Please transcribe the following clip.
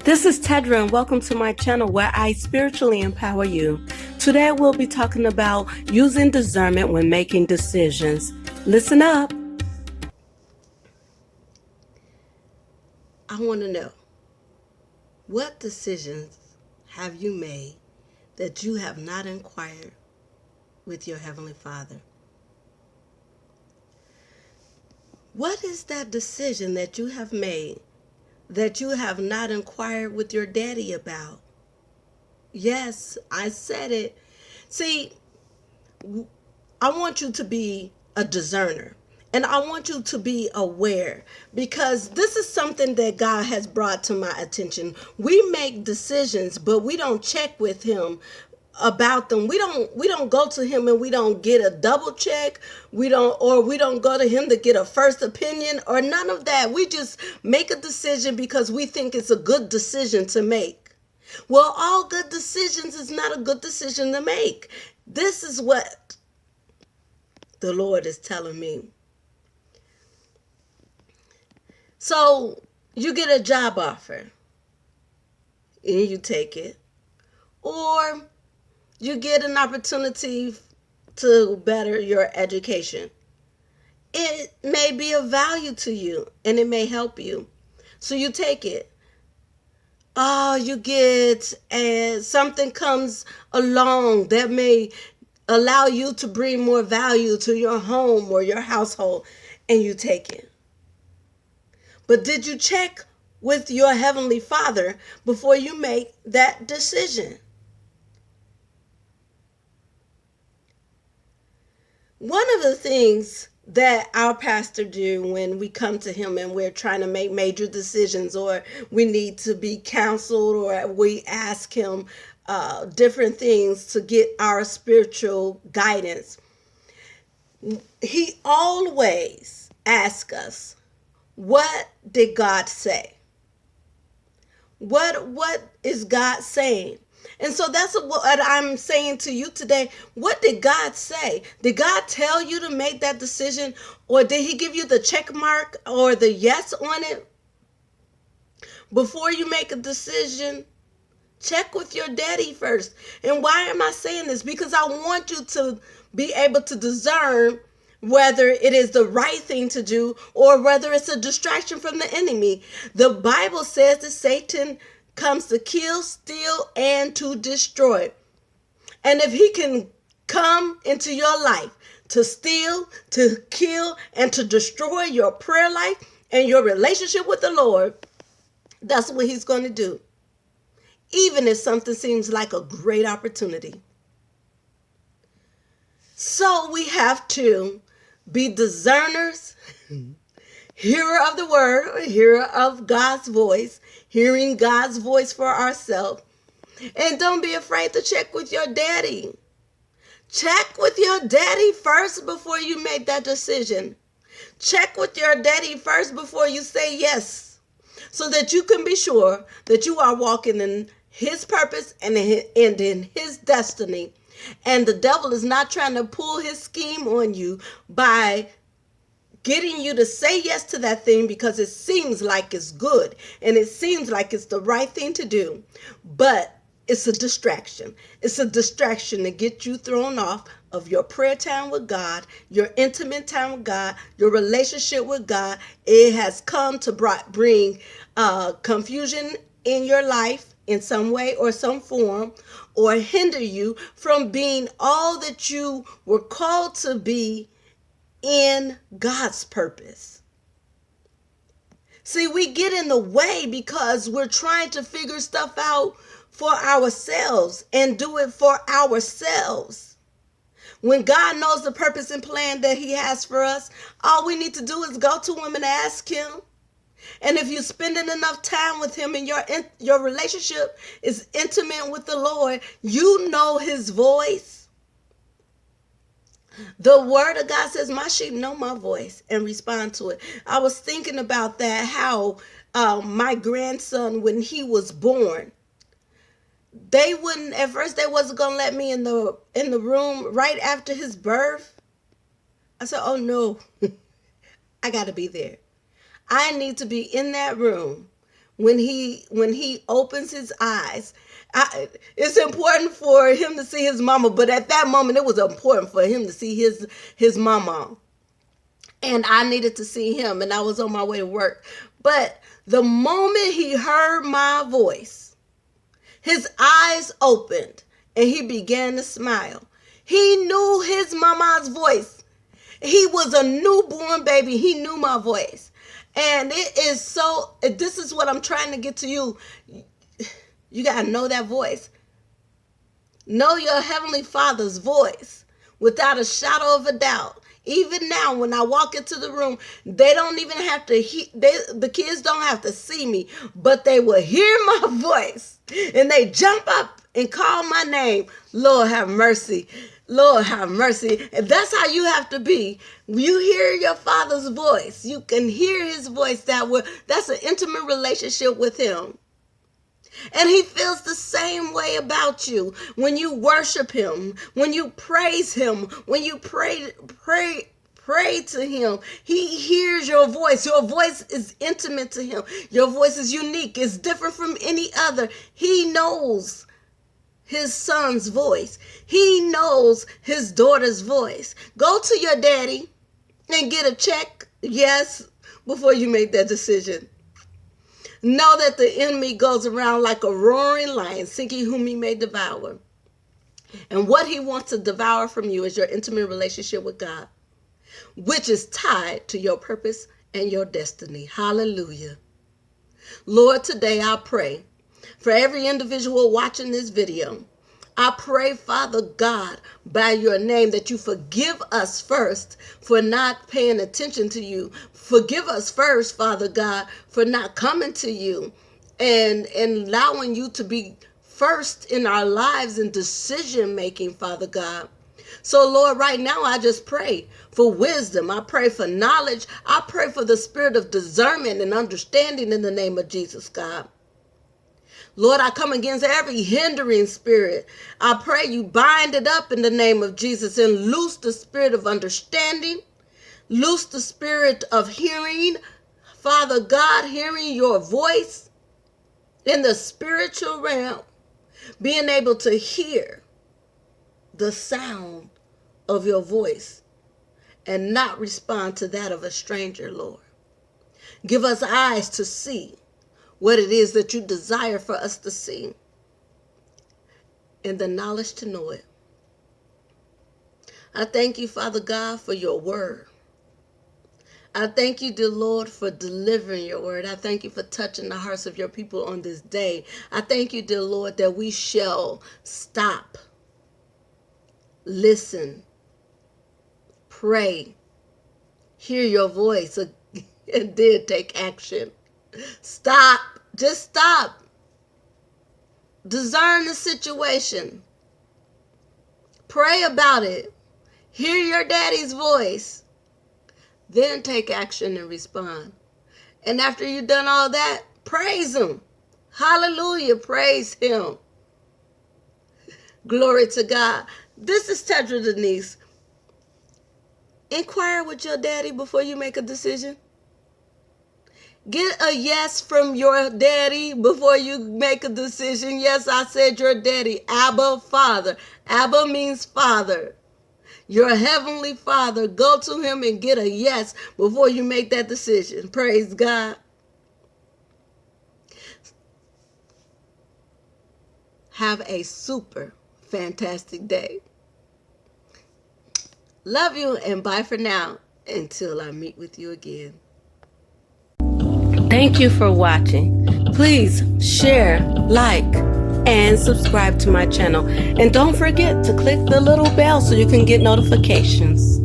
This is Tedria, and welcome to my channel where I spiritually empower you. Today we'll be talking about using discernment when making decisions. Listen up. I want to know, what decisions have you made that you have not inquired with your Heavenly Father? What is that decision that you have made that you have not inquired with your daddy about? Yes, I said it. See, I want you to be a discerner. And I want you to be aware, because this is something that God has brought to my attention. We make decisions, but we don't check with him about them. We don't go to him and we don't get a double check. We don't go to him to get a first opinion or none of that. We just make a decision because we think it's a good decision to make. Well, all good decisions is not a good decision to make. This is what the Lord is telling me. So you get a job offer and you take it, or you get an opportunity to better your education. It may be of value to you and it may help you. So you take it. Oh, you get something comes along that may allow you to bring more value to your home or your household, and you take it. But did you check with your Heavenly Father before you make that decision? One of the things that our pastor do when we come to him and we're trying to make major decisions, or we need to be counseled, or we ask him different things to get our spiritual guidance, he always asks us, what did God say? What is God saying? And so that's what I'm saying to you today. What did God say? Did God tell you to make that decision, or did he give you the check mark or the yes on it? Before you make a decision, check with your daddy first. And why am I saying this? Because I want you to be able to discern whether it is the right thing to do or whether it's a distraction from the enemy. The Bible says that Satan comes to kill, steal, and to destroy. And if he can come into your life to steal, to kill, and to destroy your prayer life and your relationship with the Lord, that's what he's going to do. Even if something seems like a great opportunity. So we have to be discerners, hearer of the word, hearer of God's voice, hearing God's voice for ourselves. And don't be afraid to check with your daddy. Check with your daddy first before you make that decision. Check with your daddy first before you say yes, so that you can be sure that you are walking in his purpose and in his destiny. And the devil is not trying to pull his scheme on you by getting you to say yes to that thing because it seems like it's good and it seems like it's the right thing to do. But it's a distraction. It's a distraction to get you thrown off of your prayer time with God, your intimate time with God, your relationship with God. It has come to bring confusion in your life in some way or some form, or hinder you from being all that you were called to be in God's purpose. See, we get in the way because we're trying to figure stuff out for ourselves and do it for ourselves. When God knows the purpose and plan that he has for us, all we need to do is go to him and ask him. And if you're spending enough time with him and your relationship is intimate with the Lord, you know his voice. The word of God says, my sheep know my voice and respond to it. I was thinking about that, how my grandson, when he was born, at first they wasn't going to let me in the room right after his birth. I said, oh no, I got to be there. I need to be in that room when he opens his eyes. It's important for him to see his mama, but at that moment it was important for him to see his mama. And I needed to see him, and I was on my way to work. But the moment he heard my voice, his eyes opened and he began to smile. He knew his mama's voice. He was a newborn baby. He knew my voice. And this is what I'm trying to get to you. You got to know that voice. Know your Heavenly Father's voice without a shadow of a doubt. Even now, when I walk into the room, they don't even have to the kids don't have to see me, but they will hear my voice and they jump up and call my name. Lord have mercy. Lord have mercy. And that's how you have to be. You hear your Father's voice. You can hear his voice that's an intimate relationship with him. And he feels the same way about you when you worship him, when you praise him, when you pray to him. He hears your voice. Your voice is intimate to him. Your voice is unique. It's different from any other. He knows his son's voice. He knows his daughter's voice. Go to your daddy and get a check, yes, before you make that decision. Know that the enemy goes around like a roaring lion, seeking whom he may devour. And what he wants to devour from you is your intimate relationship with God, which is tied to your purpose and your destiny. Hallelujah. Lord, today I pray for every individual watching this video. I pray, Father God, by your name, that you forgive us first for not paying attention to you. Forgive us first, Father God, for not coming to you and allowing you to be first in our lives in decision making, Father God. So, Lord, right now I just pray for wisdom. I pray for knowledge. I pray for the spirit of discernment and understanding in the name of Jesus, God. Lord, I come against every hindering spirit. I pray you bind it up in the name of Jesus and loose the spirit of understanding. Loose the spirit of hearing. Father God, hearing your voice in the spiritual realm. Being able to hear the sound of your voice and not respond to that of a stranger, Lord. Give us eyes to see what it is that you desire for us to see, and the knowledge to know it. I thank you, Father God, for your word. I thank you, dear Lord, for delivering your word. I thank you for touching the hearts of your people on this day. I thank you, dear Lord, that we shall stop, listen, pray, hear your voice, and then take action. Stop. Just stop. Discern the situation. Pray about it. Hear your daddy's voice. Then take action and respond. And after you've done all that, praise him. Hallelujah. Praise him. Glory to God. This is Tedria Denise. Inquire with your daddy before you make a decision. Get a yes from your daddy before you make a decision. Yes, I said your daddy. Abba, Father. Abba means Father. Your Heavenly Father. Go to him and get a yes before you make that decision. Praise God. Have a super fantastic day. Love you and bye for now until I meet with you again. Thank you for watching. Please share, like, and subscribe to my channel. And don't forget to click the little bell so you can get notifications.